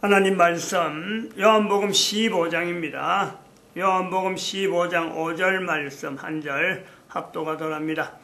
하나님 말씀 요한복음 15장입니다. 요한복음 15장 5절 말씀 한 절 합독하 더랍니다.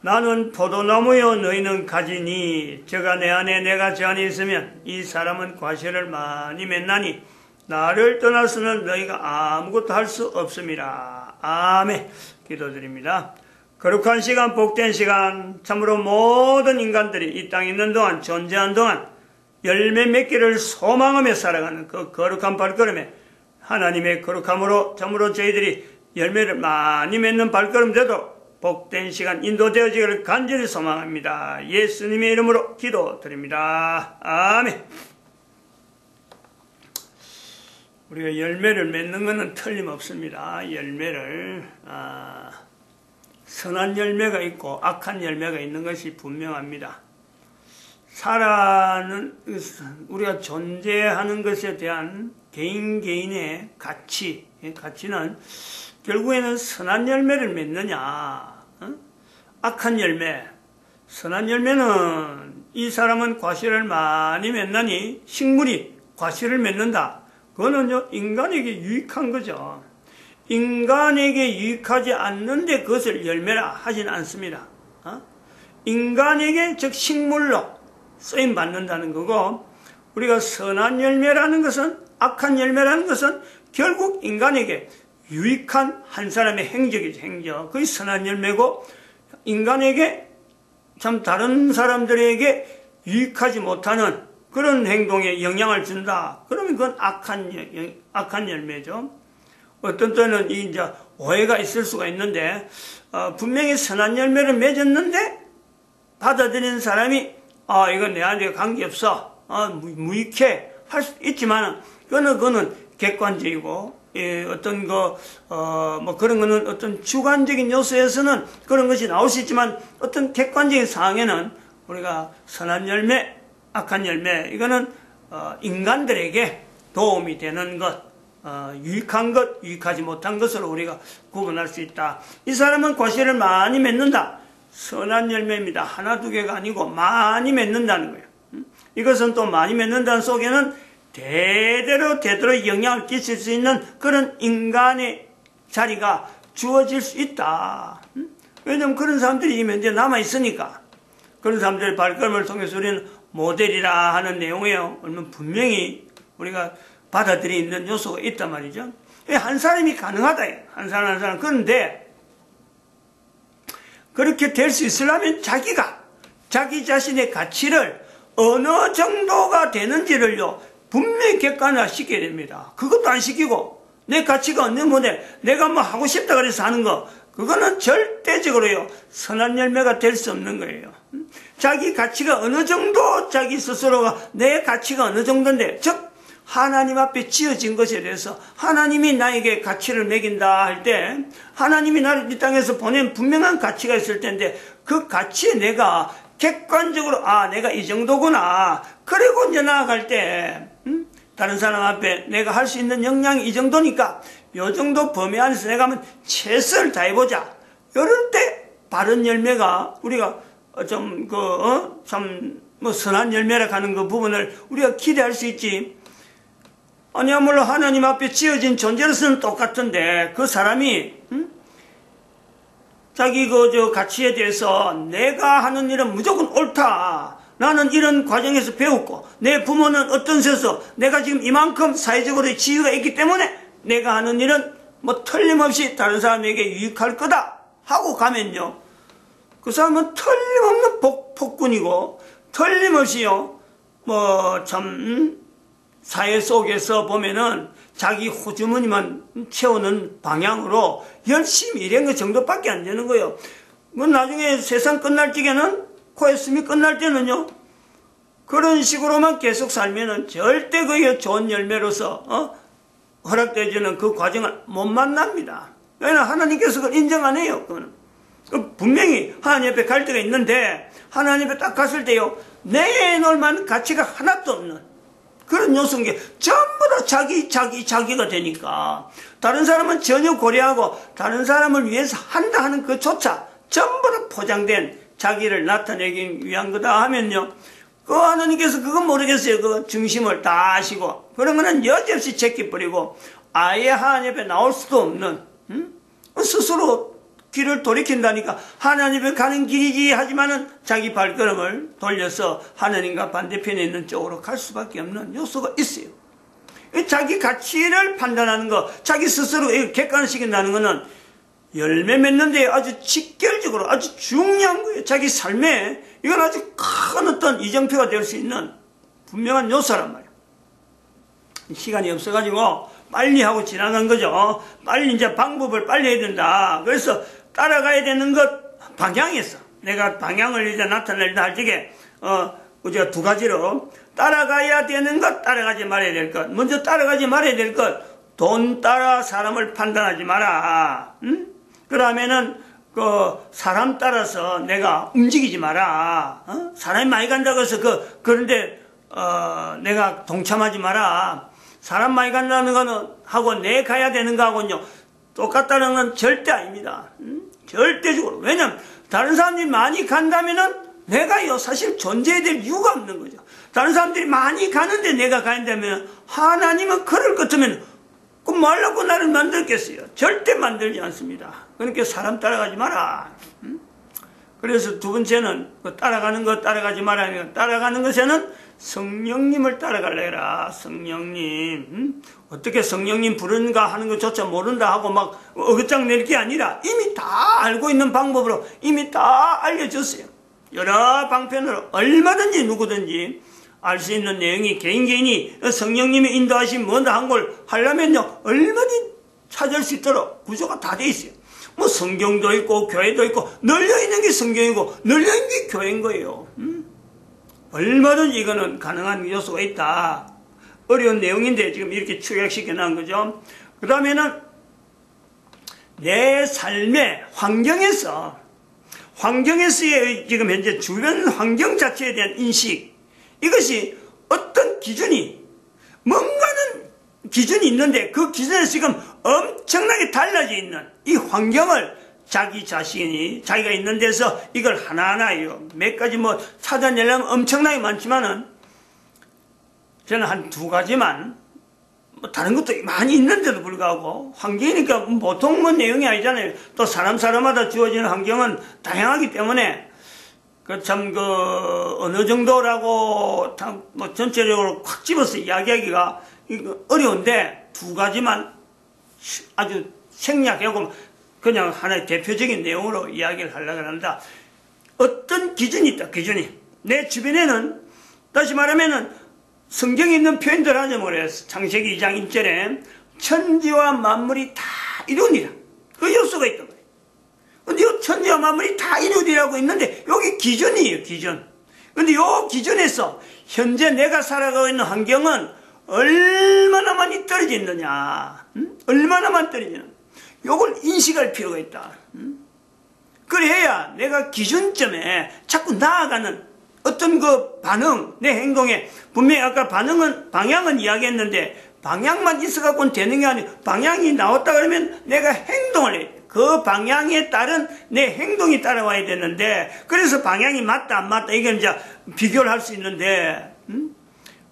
나는 포도나무요 너희는 가지니 저가 내 안에 내가 저 안에 있으면 이 사람은 과실을 많이 맺나니 나를 떠나서는 너희가 아무것도 할 수 없음이라. 아멘. 기도드립니다. 거룩한 시간, 복된 시간, 참으로 모든 인간들이 이 땅에 있는 동안, 존재한 동안 열매 맺기를 소망하며 살아가는 그 거룩한 발걸음에 하나님의 거룩함으로 참으로 저희들이 열매를 많이 맺는 발걸음 되도록 복된 시간 인도되어지기를 간절히 소망합니다. 예수님의 이름으로 기도드립니다. 아멘. 우리가 열매를 맺는 것은 틀림없습니다. 열매를 선한 열매가 있고 악한 열매가 있는 것이 분명합니다. 우리가 존재하는 것에 대한 개인의 가치는 결국에는 선한 열매를 맺느냐, 악한 열매. 선한 열매는 이 사람은 과실을 많이 맺나니 식물이 과실을 맺는다. 그거는요, 인간에게 유익한 거죠. 인간에게 유익하지 않는데 그것을 열매라 하진 않습니다. 인간에게, 즉 식물로 쓰임 받는다는 거고, 우리가 선한 열매라는 것은, 악한 열매라는 것은 결국 인간에게 유익한 한 사람의 행적이죠. 행적. 그게 선한 열매고, 인간에게 참 다른 사람들에게 유익하지 못하는 그런 행동에 영향을 준다. 그러면 그건 악한 열매죠. 어떤 때는 이제 오해가 있을 수가 있는데, 분명히 선한 열매를 맺었는데 받아들이는 사람이 이건 내한테 관계없어, 무익해 할 수 있지만 그거는 객관적이고, 어떤 그런 거는 어떤 주관적인 요소에서는 그런 것이 나올 수 있지만, 어떤 객관적인 상황에는 우리가 선한 열매, 악한 열매, 이거는 인간들에게 도움이 되는 것, 유익한 것, 유익하지 못한 것으로 우리가 구분할 수 있다. 이 사람은 과실을 많이 맺는다. 선한 열매입니다. 하나 두 개가 아니고 많이 맺는다는 거예요. 이것은 또 많이 맺는다는 속에는 대대로 영향을 끼칠 수 있는 그런 인간의 자리가 주어질 수 있다. 왜냐하면 그런 사람들이 이제 남아있으니까. 그런 사람들의 발걸음을 통해서 우리는 모델이라 하는 내용이에요. 그러면 분명히 우리가 받아들이는 요소가 있단 말이죠. 한 사람이 가능하다. 한 사람. 그런데 그렇게 될 수 있으려면 자기 자신의 가치를 어느 정도가 되는지를요, 분명히 객관화시켜야 됩니다. 그것도 안 시키고, 내 가치가 어느 모델, 내가 뭐 하고 싶다 그래서 하는 거, 그거는 절대적으로요, 선한 열매가 될 수 없는 거예요. 자기 가치가 어느 정도, 자기 스스로가 내 가치가 어느 정도인데, 즉 하나님 앞에 지어진 것에 대해서 하나님이 나에게 가치를 매긴다 할 때, 하나님이 나를 이 땅에서 보낸 분명한 가치가 있을 텐데, 그 가치에 내가 객관적으로 내가 이 정도구나, 그리고 이제 나아갈 때 다른 사람 앞에 내가 할 수 있는 역량이 이 정도니까 요 정도 범위 안에서 내가 한번 최선을 다해보자. 이럴 때 바른 열매가 우리가 선한 열매라 하는 그 부분을 우리가 기대할 수 있지. 아니야말로 하나님 앞에 지어진 존재로서는 똑같은데 그 사람이 자기 가치에 대해서 내가 하는 일은 무조건 옳다. 나는 이런 과정에서 배웠고, 내 부모는 어떤 데서 내가 지금 이만큼 사회적으로 지위가 있기 때문에 내가 하는 일은 틀림없이 다른 사람에게 유익할 거다 하고 가면요, 그 사람은 틀림없는 폭군이고, 틀림없이요, 사회 속에서 보면은 자기 호주머니만 채우는 방향으로 열심히 일한 것 정도밖에 안 되는 거예요. 나중에 세상 끝날 적에는, 코에스미 끝날 때는요, 그런 식으로만 계속 살면은 절대 그게 좋은 열매로서, 허락되어지는 그 과정을 못 만납니다. 왜냐하면 하나님께서 그걸 인정 안 해요, 그거는. 분명히 하나님 앞에 갈 때가 있는데, 하나님 앞에 딱 갔을 때요, 내놓을 만한 가치가 하나도 없는 그런 요소인 게 전부 다 자기가 되니까, 다른 사람은 전혀 고려하고 다른 사람을 위해서 한다 하는 그조차 전부 다 포장된 자기를 나타내기 위한 거다 하면요, 그 하나님께서 그건 모르겠어요. 그 중심을 다 아시고 그런 거는 여지없이 제껴버리고 아예 하나님 앞에 나올 수도 없는 스스로 길을 돌이킨다니까 하나님을 가는 길이지 하지만은 자기 발걸음을 돌려서 하나님과 반대편에 있는 쪽으로 갈 수밖에 없는 요소가 있어요. 자기 가치를 판단하는 거, 자기 스스로 객관시킨다는 거는 열매 맺는 데 아주 직결적으로 아주 중요한 거예요. 자기 삶에 이건 아주 큰 어떤 이정표가 될 수 있는 분명한 요소란 말이에요. 시간이 없어가지고 빨리 하고 지나간 거죠. 빨리 이제 방법을 빨리 해야 된다. 그래서 따라가야 되는 것 방향에서 내가 방향을 이제 나타낼 할 적에 우리가 두 가지로 따라가야 되는 것, 따라가지 말아야 될 것. 먼저 따라가지 말아야 될 것. 돈 따라 사람을 판단하지 마라. 그러면은 사람 따라서 내가 움직이지 마라. 사람이 많이 간다고 해서 그런데 내가 동참하지 마라. 사람 많이 간다는 거는 하고 내 가야 되는 거하고는요 똑같다는 건 절대 아닙니다. 절대적으로. 왜냐면 다른 사람들이 많이 간다면은 내가요 사실 존재해야 될 이유가 없는 거죠. 다른 사람들이 많이 가는데 내가 가야되면 하나님은 그럴 것 같으면 그 말라고 나를 만들겠어요. 절대 만들지 않습니다. 그러니까 사람 따라가지 마라. 그래서 두 번째는 따라가는 것 따라가지 마라. 따라가는 것에는 성령님을 따라가려 해라. 성령님. 어떻게 성령님 부르는가 하는 것조차 모른다 하고 막 어긋장 낼 게 아니라 이미 다 알고 있는 방법으로 이미 다 알려줬어요. 여러 방편으로 얼마든지 누구든지 알 수 있는 내용이 개인이 성령님의 인도하신 뭔가 한 걸 하려면요 얼마든지 찾을 수 있도록 구조가 다 돼 있어요. 뭐 성경도 있고 교회도 있고 널려있는 게 성경이고 널려있는 게 교회인 거예요. 얼마든지 이거는 가능한 요소가 있다. 어려운 내용인데 지금 이렇게 축약시켜 놓은 거죠. 그 다음에는 내 삶의 환경에서의 지금 현재 주변 환경 자체에 대한 인식, 이것이 어떤 기준이 뭔가는 기준이 있는데 그 기준에서 지금 엄청나게 달라져 있는 이 환경을 자기 자신이 자기가 있는 데서 이걸 하나하나요 몇 가지 뭐 찾아내려면 엄청나게 많지만은 저는 한 두 가지만 뭐 다른 것도 많이 있는데도 불구하고 환경이니까 보통 뭐 내용이 아니잖아요. 또 사람마다 주어지는 환경은 다양하기 때문에 어느 정도라고 뭐 전체적으로 꽉 집어서 이야기하기가 어려운데 두 가지만 아주 생략하고 그냥 하나의 대표적인 내용으로 이야기를 하려고 합니다. 어떤 기준이 있다, 기준이. 내 주변에는 다시 말하면은 성경에 있는 표현들 하자 그래서 창세기 2장 1절에 천지와 만물이 다 이루니라. 그 요소가 있단 말이에요. 근데 이 천지와 만물이 다 이루니라고 있는데 여기 기준이에요, 기준. 근데 이 기준에서 현재 내가 살아가고 있는 환경은 얼마나 많이 떨어져 있느냐. 얼마나 많이 떨어지는. 요걸 인식할 필요가 있다. 그래야 내가 기준점에 자꾸 나아가는 어떤 그 반응, 내 행동에 분명히 아까 방향은 이야기했는데 방향만 있어갖고는 되는 게 아니고 방향이 나왔다 그러면 내가 행동을 해야 돼. 그 방향에 따른 내 행동이 따라와야 되는데 그래서 방향이 맞다 안 맞다 이건 이제 비교를 할 수 있는데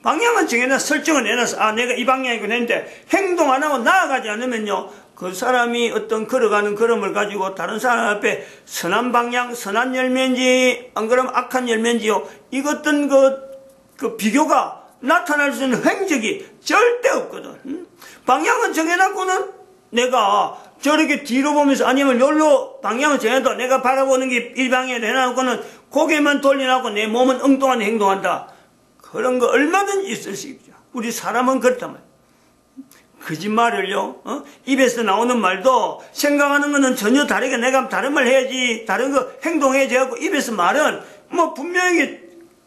방향은 정해놔 설정을 해놔서 내가 이 방향이고 했는데 행동 안 하고 나아가지 않으면요 그 사람이 어떤 걸어가는 걸음을 가지고 다른 사람 앞에 선한 방향, 선한 열매인지 안 그러면 악한 열매인지요 이것든 그 비교가 나타날 수 있는 행적이 절대 없거든. 방향은 정해놨고는 내가 저렇게 뒤로 보면서 아니면 여기로 방향을 정해도 내가 바라보는 게 이 방향으로 해놔놓고는 고개만 돌려놓고 내 몸은 엉뚱한 행동한다. 그런 거 얼마든지 있을 수 있죠. 우리 사람은 그렇단 말이에요. 거짓말을요, 입에서 나오는 말도 생각하는 거는 전혀 다르게 내가 다른 말 해야지, 다른 거 행동해야지 하고 입에서 말은 뭐 분명히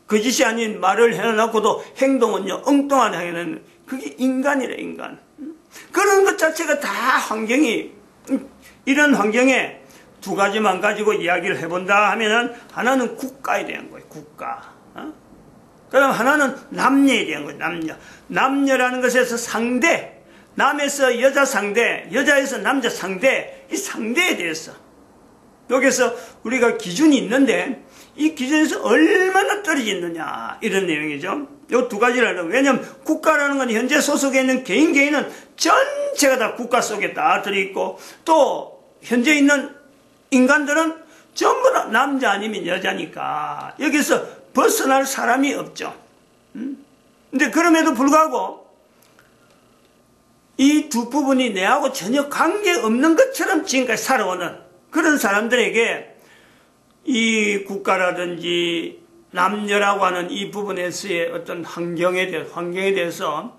거짓이 아닌 말을 해놓고도 행동은요, 엉뚱한 행동은 그게 인간이래, 인간. 그런 것 자체가 다 환경이, 이런 환경에 두 가지만 가지고 이야기를 해본다 하면은 하나는 국가에 대한 거예요, 국가. 그럼 하나는 남녀에 대한 거예요, 남녀. 남녀라는 것에서 상대, 남에서 여자 상대, 여자에서 남자 상대, 이 상대에 대해서. 여기서 우리가 기준이 있는데, 이 기준에서 얼마나 떨어져 있느냐 이런 내용이죠. 요 두 가지를 하려고. 왜냐하면 국가라는 건 현재 소속에 있는 개인은 전체가 다 국가 속에 다 들어있고, 또 현재 있는 인간들은 전부 다 남자 아니면 여자니까 여기서 벗어날 사람이 없죠. 근데 그럼에도 불구하고 이 두 부분이 내하고 전혀 관계없는 것처럼 지금까지 살아오는 그런 사람들에게 이 국가라든지 남녀라고 하는 이 부분에서의 어떤 환경에 대해서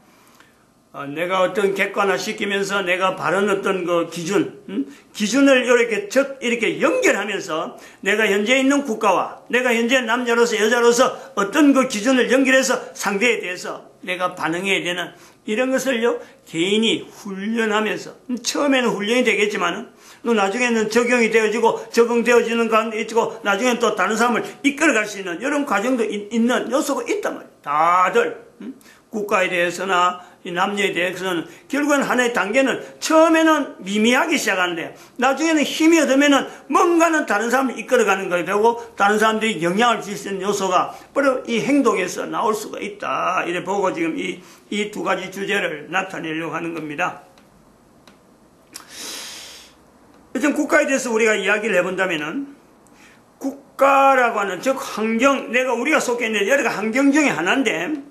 내가 어떤 객관화시키면서 내가 바른 어떤 그 기준을 이렇게 연결하면서 내가 현재 있는 국가와 내가 현재 남자로서 여자로서 어떤 그 기준을 연결해서 상대에 대해서 내가 반응해야 되는 이런 것을요, 개인이 훈련하면서, 처음에는 훈련이 되겠지만은, 나중에는 적용이 되어지고, 적응되어지는 가운데 있고, 나중에는 또 다른 사람을 이끌어갈 수 있는 이런 과정도 있는 요소가 있단 말이에요. 다들, 국가에 대해서나, 이 남녀에 대해서는, 결국은 하나의 단계는 처음에는 미미하게 시작하는데, 나중에는 힘이 얻으면은 뭔가는 다른 사람을 이끌어가는 것이 되고, 다른 사람들이 영향을 줄 수 있는 요소가 바로 이 행동에서 나올 수가 있다. 이래 보고 지금 이 두 가지 주제를 나타내려고 하는 겁니다. 요즘 국가에 대해서 우리가 이야기를 해본다면은, 국가라고 하는, 즉, 환경, 우리가 속해 있는 여러 가지 환경 중에 하나인데,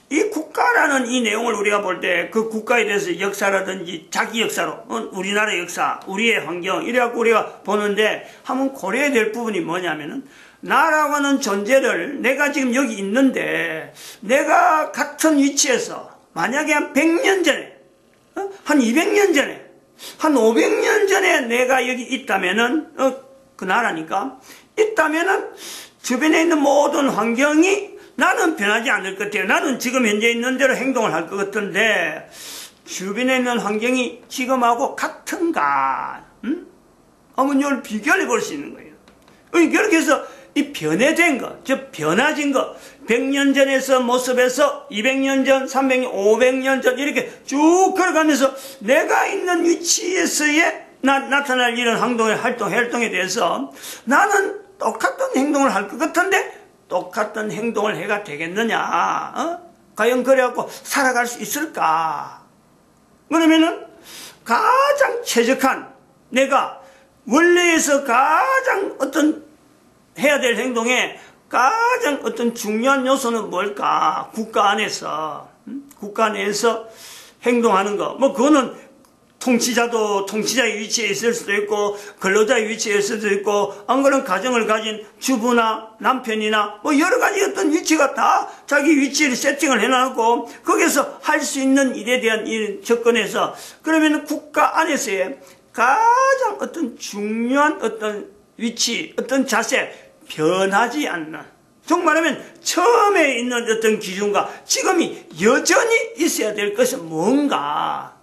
이 국가라는 이 내용을 우리가 볼 때 그 국가에 대해서 역사라든지 자기 역사로, 우리나라 역사, 우리의 환경, 이래갖고 우리가 보는데, 한번 고려해야 될 부분이 뭐냐면은, 나라고 하는 존재를 내가 지금 여기 있는데 내가 같은 위치에서 만약에 한 100년 전에 한 200년 전에 한 500년 전에 내가 여기 있다면은 그 나라니까 있다면은 주변에 있는 모든 환경이 나는 변하지 않을 것 같아요. 나는 지금 현재 있는 대로 행동을 할 것 같은데 주변에 있는 환경이 지금하고 같은가? 한번 이걸 비교해 볼 수 있는 거예요. 그렇게 해서 이 변해된 거, 즉 변화진 거, 100년 전에서 모습에서 200년 전, 300년, 500년 전 이렇게 쭉 걸어가면서 내가 있는 위치에서의 나타날 이런 활동에 대해서 나는 똑같은 행동을 할 것 같은데 똑같은 행동을 해가 되겠느냐? 과연 그래갖고 살아갈 수 있을까? 그러면은 가장 최적한 내가 원래에서 가장 어떤 해야 될 행동에 가장 어떤 중요한 요소는 뭘까? 국가 안에서 행동하는 거. 그거는 통치자의 위치에 있을 수도 있고, 근로자의 위치에 있을 수도 있고, 안 그런 가정을 가진 주부나 남편이나 여러 가지 어떤 위치가 다 자기 위치를 세팅을 해놨고, 거기서 할 수 있는 일에 대한 접근에서, 그러면 국가 안에서의 가장 어떤 중요한 어떤 위치, 어떤 자세, 변하지 않는. 정말하면 처음에 있는 어떤 기준과 지금이 여전히 있어야 될 것은 뭔가.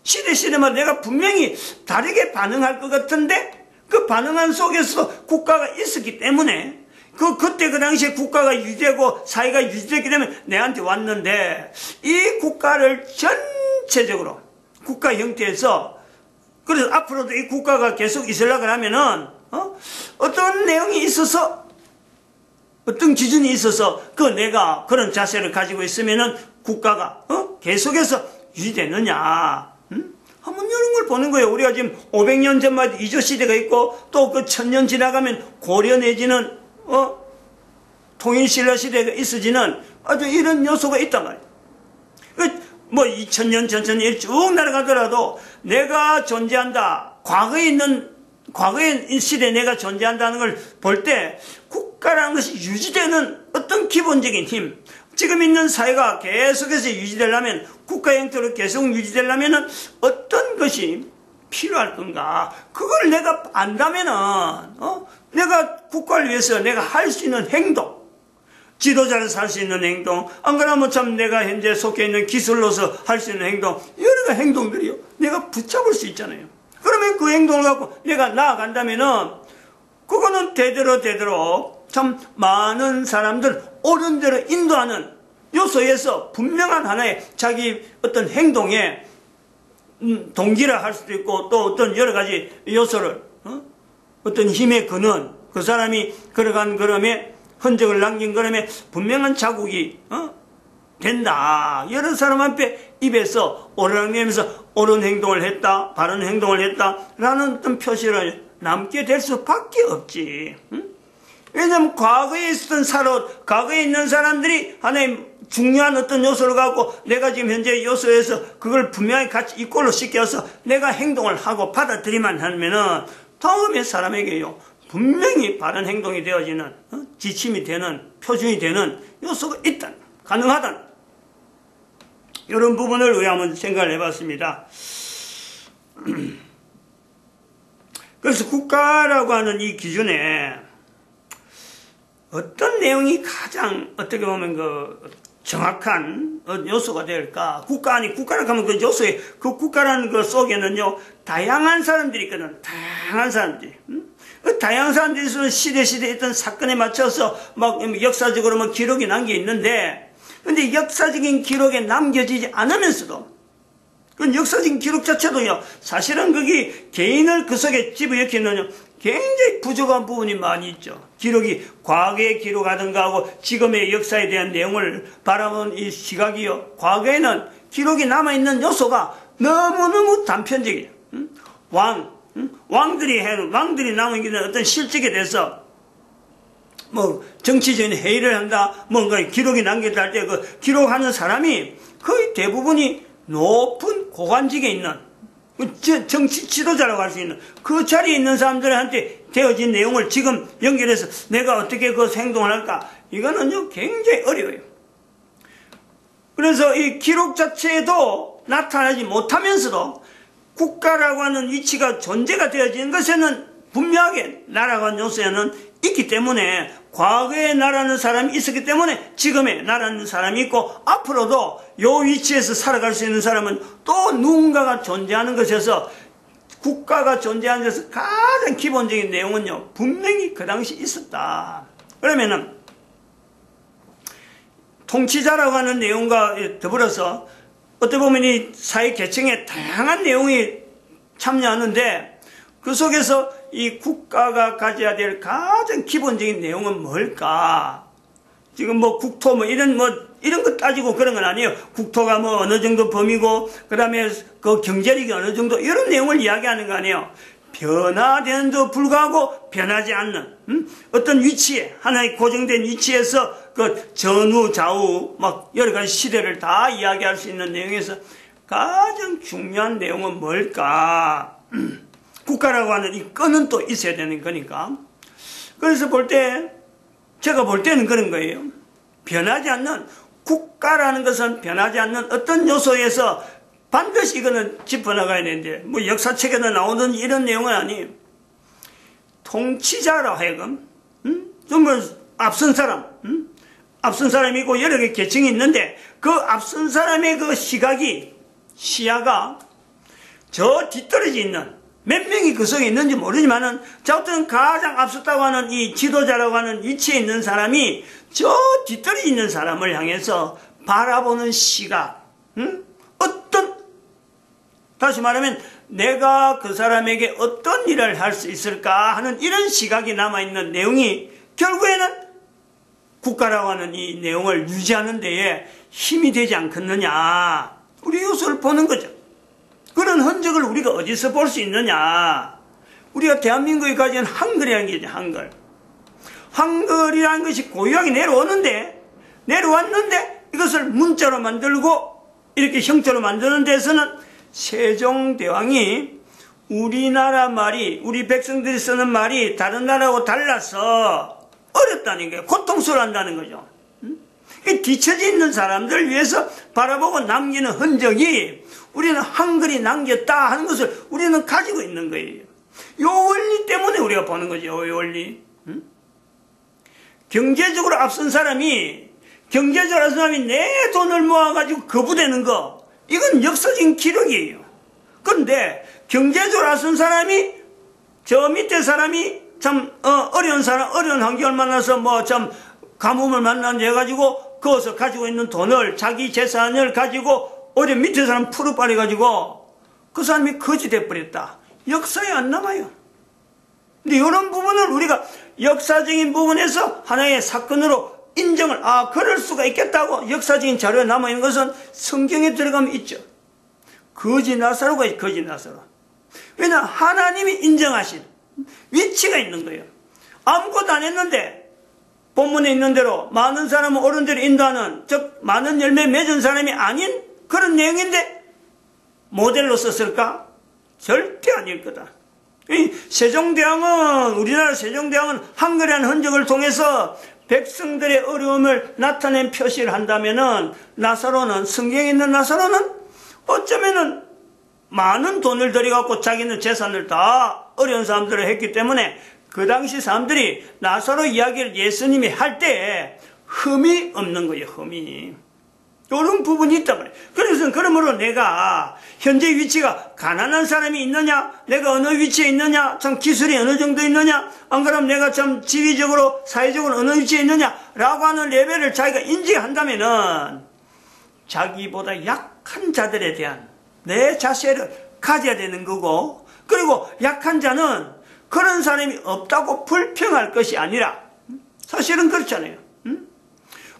시대마다 내가 분명히 다르게 반응할 것 같은데 그 반응한 속에서 국가가 있었기 때문에 그때 그 당시에 국가가 유지되고 사회가 유지됐기 때문에 내한테 왔는데 이 국가를 전체적으로 국가 형태에서 그래서 앞으로도 이 국가가 계속 있으려고 하면은 어떤 내용이 있어서 어떤 기준이 있어서 내가 그런 자세를 가지고 있으면은 국가가 계속해서 유지되느냐? 한번 이런 걸 보는 거예요. 우리가 지금 500년 전만 이조 시대가 있고 또 그 1000년 지나가면 고려 내지는 통일신라 시대가 있어지는 아주 이런 요소가 있단 말이에요. 2000년 전천년 쭉 날아가더라도 내가 존재한다. 과거의 시대에 내가 존재한다는 걸 볼 때 국가라는 것이 유지되는 어떤 기본적인 힘, 지금 있는 사회가 계속해서 유지되려면 국가 형태로 계속 유지되려면 어떤 것이 필요할 건가? 그걸 내가 안다면은 내가 국가를 위해서 내가 할 수 있는 행동, 지도자로서 할 수 있는 행동, 안 그러면 참 내가 현재 속해 있는 기술로서 할 수 있는 행동, 여러 가지 행동들이요 내가 붙잡을 수 있잖아요. 그러면 그 행동을 갖고 내가 나아간다면은 그거는 대대로 참 많은 사람들 옳은 대로 인도하는 요소에서 분명한 하나의 자기 어떤 행동에 동기라 할 수도 있고 또 어떤 여러 가지 요소를 어떤 힘에 거는 그 사람이 걸어간 걸음에 흔적을 남긴 걸음에 분명한 자국이 된다. 여러 사람 앞에 입에서 오르락내리면서 옳은 행동을 했다, 바른 행동을 했다 라는 어떤 표시를 남게 될 수밖에 없지. 왜냐하면 과거에 있었던 과거에 있는 사람들이 하나의 중요한 어떤 요소를 갖고 내가 지금 현재 요소에서 그걸 분명히 같이 이꼴로 씻겨서 내가 행동을 하고 받아들이만 하면은 다음에 사람에게요 분명히 바른 행동이 되어지는 지침이 되는 표준이 되는 요소가 있다, 가능하다. 이런 부분을 우리가 한번 생각을 해봤습니다. 그래서 국가라고 하는 이 기준에 어떤 내용이 가장 어떻게 보면 그 정확한 요소가 될까? 국가라고 하면 그 요소에, 그 국가라는 그 속에는요, 다양한 사람들이 있거든. 다양한 사람들이. 그 다양한 사람들이 있으면 시대에 있던 사건에 맞춰서 막 역사적으로 뭐 기록이 남겨 있는데, 근데 역사적인 기록에 남겨지지 않으면서도, 그 역사적인 기록 자체도요, 사실은 거기 개인을 그 속에 집어넣기는 굉장히 부족한 부분이 많이 있죠. 기록이, 과거에 기록하던가 하고 지금의 역사에 대한 내용을 바라보는 이 시각이요, 과거에는 기록이 남아있는 요소가 너무너무 단편적이에요. 왕들이 남기는 어떤 실적에 대해서 뭐 정치적인 회의를 한다, 뭔가 기록이 남겼다 할 때 그 기록하는 사람이 거의 대부분이 높은 고관직에 있는 정치 지도자라고 할 수 있는 그 자리에 있는 사람들한테 되어진 내용을 지금 연결해서 내가 어떻게 그 행동을 할까, 이거는요 굉장히 어려워요. 그래서 이 기록 자체에도 나타나지 못하면서도 국가라고 하는 위치가 존재가 되어지는 것에는 분명하게 나라고 하는 요소에는 있기 때문에, 과거에 나라는 사람이 있었기 때문에 지금의 나라는 사람이 있고, 앞으로도 요 위치에서 살아갈 수 있는 사람은 또 누군가가 존재하는 것에서, 국가가 존재하는 것에서 가장 기본적인 내용은요 분명히 그 당시 있었다. 그러면은 통치자라고 하는 내용과 더불어서 어떻게 보면 이 사회 계층의 다양한 내용이 참여하는데, 그 속에서 이 국가가 가져야 될 가장 기본적인 내용은 뭘까? 지금 뭐 국토 이런 거 따지고 그런 건 아니에요. 국토가 뭐 어느 정도 범위고, 그 다음에 그 경제력이 어느 정도, 이런 내용을 이야기하는 거 아니에요. 변화되는데도 불구하고 변하지 않는, 어떤 위치에, 하나의 고정된 위치에서 그 전후, 좌우, 막 여러 가지 시대를 다 이야기할 수 있는 내용에서 가장 중요한 내용은 뭘까? 국가라고 하는 이 끈은 또 있어야 되는 거니까. 그래서 제가 볼 때는 그런 거예요. 변하지 않는, 국가라는 것은 변하지 않는 어떤 요소에서 반드시 이거는 짚어나가야 되는데, 뭐 역사책에도 나오는 이런 내용은 아니에요. 통치자라 하여금, 정말 앞선 사람이고 여러 개 계층이 있는데, 그 앞선 사람의 그 시야가 저 뒤떨어져 있는, 몇 명이 그 속에 있는지 모르지만은, 어떤 가장 앞섰다고 하는 이 지도자라고 하는 위치에 있는 사람이 저 뒤떨어져 있는 사람을 향해서 바라보는 시각, 다시 말하면 내가 그 사람에게 어떤 일을 할 수 있을까 하는 이런 시각이 남아있는 내용이 결국에는 국가라고 하는 이 내용을 유지하는 데에 힘이 되지 않겠느냐. 우리 요소를 보는 거죠. 그런 흔적을 우리가 어디서 볼 수 있느냐. 우리가 대한민국에 가진 한글이라는 게 있죠, 한글. 한글이라는 것이 고유하게 내려왔는데 이것을 문자로 만들고 이렇게 형태로 만드는 데서는 세종대왕이 우리나라 말이, 우리 백성들이 쓰는 말이 다른 나라하고 달라서 어렵다는 거예요. 고통스러워한다는 거죠. 뒤처져 있는 사람들을 위해서 바라보고 남기는 흔적이 우리는 한글이 남겼다 하는 것을 우리는 가지고 있는 거예요. 요 원리 때문에 우리가 보는 거죠. 요 원리. 경제적으로 앞선 사람이 내 돈을 모아가지고 거부되는 거, 이건 역사적인 기록이에요. 그런데 경제적으로 앞선 사람이 저 밑에 사람이 참 어려운 환경을 만나서 뭐 참 가뭄을 만난 데 해가지고 거기서 가지고 있는 돈을, 자기 재산을 가지고 어제 밑에 사람 풀어빨아가지고 그 사람이 거지 돼버렸다. 역사에 안 남아요. 근데 이런 부분을 우리가 역사적인 부분에서 하나의 사건으로 인정을, 그럴 수가 있겠다고 역사적인 자료에 남아있는 것은 성경에 들어가면 있죠. 거지 나사로가 있죠, 거지 나사로. 왜냐, 하나님이 인정하신 위치가 있는 거예요. 아무것도 안 했는데, 본문에 있는 대로 많은 사람은 어른들이 인도하는, 즉, 많은 열매 맺은 사람이 아닌 그런 내용인데, 모델로 썼을까? 절대 아닐 거다. 이 세종대왕은, 우리나라 세종대왕은 한글이라는 흔적을 통해서 백성들의 어려움을 나타낸 표시를 한다면은, 나사로는, 성경에 있는 나사로는 어쩌면은 많은 돈을 들여갖고 자기는 재산을 다 어려운 사람들을 했기 때문에 그 당시 사람들이 나사로 이야기를 예수님이 할 때 흠이 없는 거예요, 흠이. 이런 부분이 있단 말이에요. 그래서 그러므로 내가 현재 위치가 가난한 사람이 있느냐, 내가 어느 위치에 있느냐, 참 기술이 어느 정도 있느냐, 안 그러면 내가 참 지위적으로 사회적으로 어느 위치에 있느냐라고 하는 레벨을 자기가 인지한다면은 자기보다 약한 자들에 대한 내 자세를 가져야 되는 거고, 그리고 약한 자는 그런 사람이 없다고 불평할 것이 아니라, 사실은 그렇잖아요.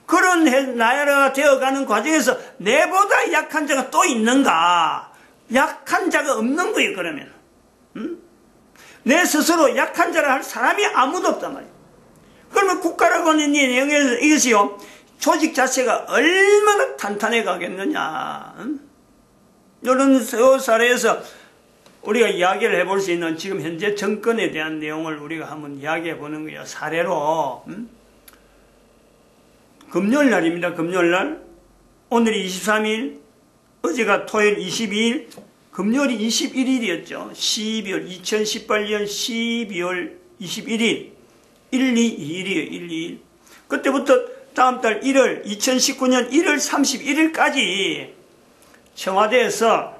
그런 나라가 되어가는 과정에서 내보다 약한 자가 또 있는가? 약한 자가 없는 거예요, 그러면. 내 스스로 약한 자라 할 사람이 아무도 없단 말이에요. 그러면 국가라고 하는 이 내용에서 이것이요, 조직 자체가 얼마나 탄탄해 가겠느냐. 이런 사례에서 우리가 이야기를 해볼 수 있는 지금 현재 정권에 대한 내용을 우리가 한번 이야기해 보는 거예요. 사례로. 금요일 날입니다. 금요일 날. 오늘이 23일, 어제가 토요일 22일, 금요일이 21일이었죠. 2018년 12월 21일. 1, 2, 2일이에요. 1, 2일. 그때부터 다음 달 2019년 1월 31일까지 청와대에서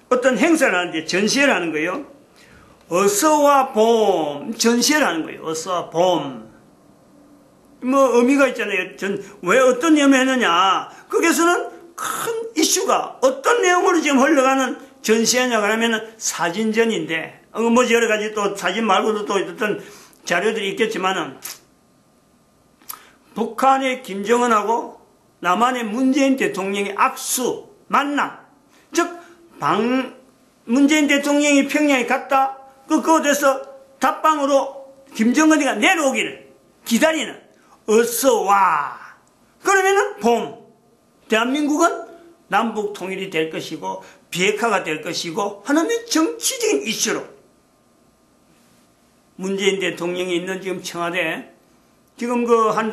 어떤 행사를 하는데 전시회를 하는 거예요. 어서와 봄 전시회를 하는 거예요. 어서와 봄. 뭐 의미가 있잖아요. 왜 어떤 의미를 했느냐. 거기서는 큰 이슈가 어떤 내용으로 지금 흘러가는 전시회냐고 하면 사진전인데, 뭐 여러 가지 또 사진 말고도 또 어떤 자료들이 있겠지만은, 북한의 김정은하고 남한의 문재인 대통령의 악수, 만남. 즉, 문재인 대통령이 평양에 갔다, 그곳에서 답방으로 김정은이가 내려오기를 기다리는, 어서 와. 그러면은 봄. 대한민국은 남북 통일이 될 것이고, 비핵화가 될 것이고, 하나는 정치적인 이슈로. 문재인 대통령이 있는 지금 청와대, 지금 그 한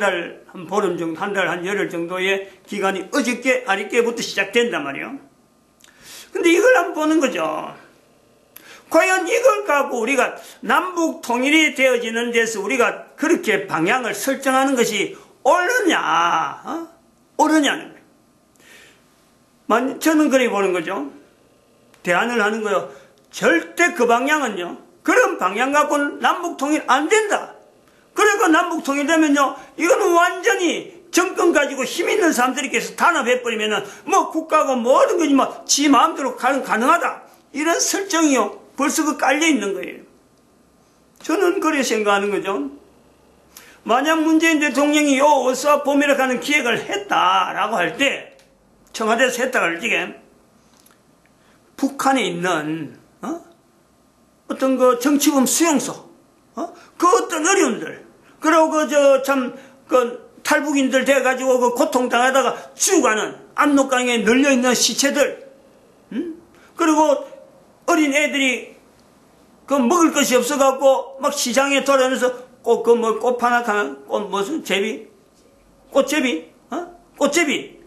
보름 정도, 한 열흘 정도의 기간이 어저께, 아랫께부터 시작된단 말이에요. 근데 이걸 한번 보는 거죠. 과연 이걸 갖고 우리가 남북 통일이 되어지는 데서 우리가 그렇게 방향을 설정하는 것이 옳으냐, 옳으냐는 거예요. 저는 그렇게 보는 거죠. 대안을 하는 거요. 절대 그 방향은요, 그런 방향 갖고는 남북 통일 안 된다. 그러니까 남북 통일되면요, 이거는 완전히 정권 가지고 힘 있는 사람들이 계속 단합해버리면은, 뭐 국가가 뭐든 거지, 뭐, 지 마음대로 가능하다. 이런 설정이요, 벌써 그 깔려 있는 거예요. 저는 그렇게 생각하는 거죠. 만약 문재인 대통령이 요 어서 봄이라 하는 기획을 했다라고 할 때, 청와대에서 했다고 할 때, 북한에 있는, 어떤 그 정치범 수용소, 그 어떤 어려움들, 그리고 탈북인들 돼가지고 그 고통당하다가 죽어가는 압록강에 널려있는 시체들, 그리고 어린 애들이 그 먹을 것이 없어갖고 막 시장에 돌아다니면서 꽃 하나, 무슨 제비? 꽃제비? 꽃제비.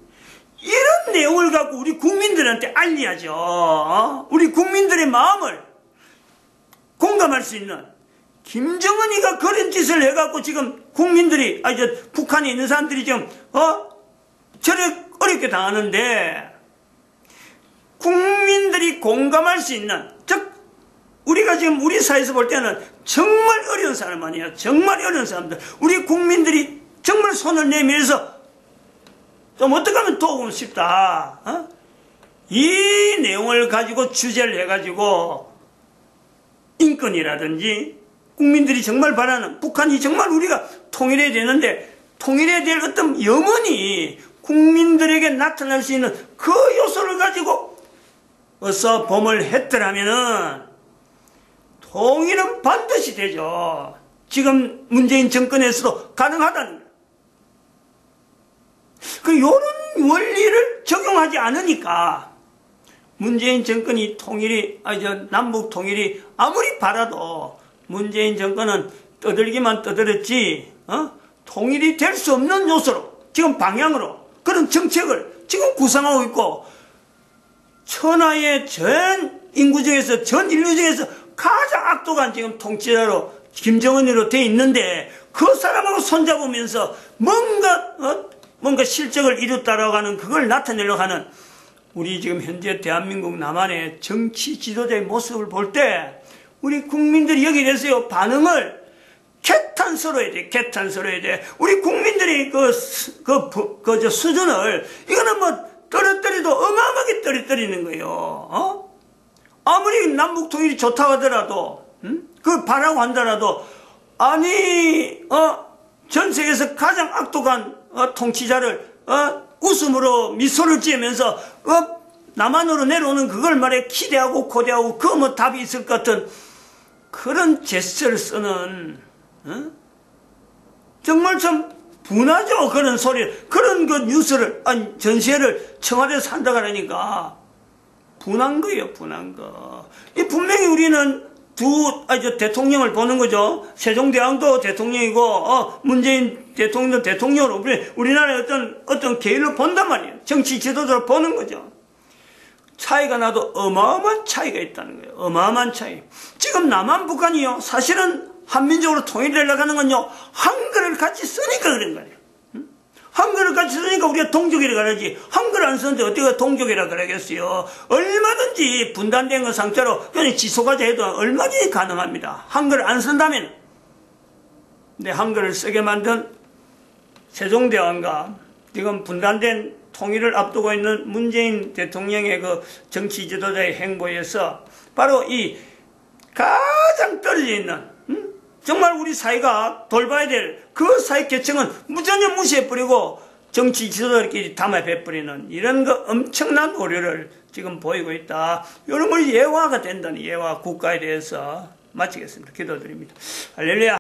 이런 내용을 갖고 우리 국민들한테 알려야죠. 우리 국민들의 마음을 공감할 수 있는, 김정은이가 그런 짓을 해갖고 지금 국민들이, 북한에 있는 사람들이 지금, 저래 어렵게 당하는데, 국민들이 공감할 수 있는, 즉, 우리가 지금 우리 사회에서 볼 때는 정말 어려운 사람 아니에요. 정말 어려운 사람들. 우리 국민들이 정말 손을 내밀어서 좀 어떻게 하면 도우고 싶다. 이 내용을 가지고 주제를 해가지고 인권이라든지 국민들이 정말 바라는 북한이 정말 우리가 통일해야 되는데 통일해야 될 어떤 염원이 국민들에게 나타날 수 있는 그 요소를 가지고 어서 봄을 했더라면은 통일은 반드시 되죠. 지금 문재인 정권에서도 가능하다는 거예요. 요런 원리를 적용하지 않으니까 문재인 정권이 남북 통일이 아무리 바라도 문재인 정권은 떠들기만 떠들었지, 통일이 될 수 없는 요소로, 지금 방향으로 그런 정책을 지금 구상하고 있고, 천하의 전 인구 중에서, 전 인류 중에서 가장 악독한 지금 통치자로 김정은으로 돼 있는데, 그 사람하고 손잡으면서 뭔가 실적을 이뤘다라고 하는 그걸 나타내려고 하는 우리 지금 현재 대한민국 남한의 정치 지도자의 모습을 볼 때 우리 국민들이 여기에 대해서 반응을 개탄스러워야 돼. 우리 국민들이 저 수준을, 이거는 떨어뜨리도 어마어마하게 떨어뜨리는 거예요. 아무리 남북 통일이 좋다고 하더라도, 그걸 바라고 한다라도, 전 세계에서 가장 악독한 통치자를 웃음으로 미소를 지으면서 남한으로 내려오는 그걸 말해 기대하고 고대하고 답이 있을 것 같은 그런 제스처를 쓰는, 정말 참 분하죠. 그런 그런 뉴스를, 전시회를 청와대에서 한다고 하니까 분한 거예요. 분명히 우리는 대통령을 보는 거죠. 세종대왕도 대통령이고, 문재인 대통령도 대통령으로 우리나라의 어떤 개인을 본단 말이에요. 정치 지도자를 보는 거죠. 차이가 나도 어마어마한 차이가 있다는 거예요. 어마어마한 차이. 지금 남한 북한이요, 사실은 한민족으로 통일되려고 하는 건요, 한글을 같이 쓰니까 그런 거예요. 한글을 같이 쓰니까 우리가 동족이라 그러지, 한글 안 쓰는데 어떻게 동족이라 그러겠어요. 얼마든지 분단된 거 상태로 그냥 지속하자 해도 얼마든지 가능합니다. 한글을 안 쓴다면. 근데 한글을 쓰게 만든 세종대왕과 지금 분단된 통일을 앞두고 있는 문재인 대통령의 그 정치 지도자의 행보에서 바로 이 가장 떨어져 있는, 정말 우리 사회가 돌봐야 될 그 사회 계층은 무전히 무시해버리고 정치 지도자들끼리 담아배버리는 이런 엄청난 오류를 지금 보이고 있다. 이런 걸 예화가 된다는, 예화 국가에 대해서 마치겠습니다. 기도드립니다. 할렐루야.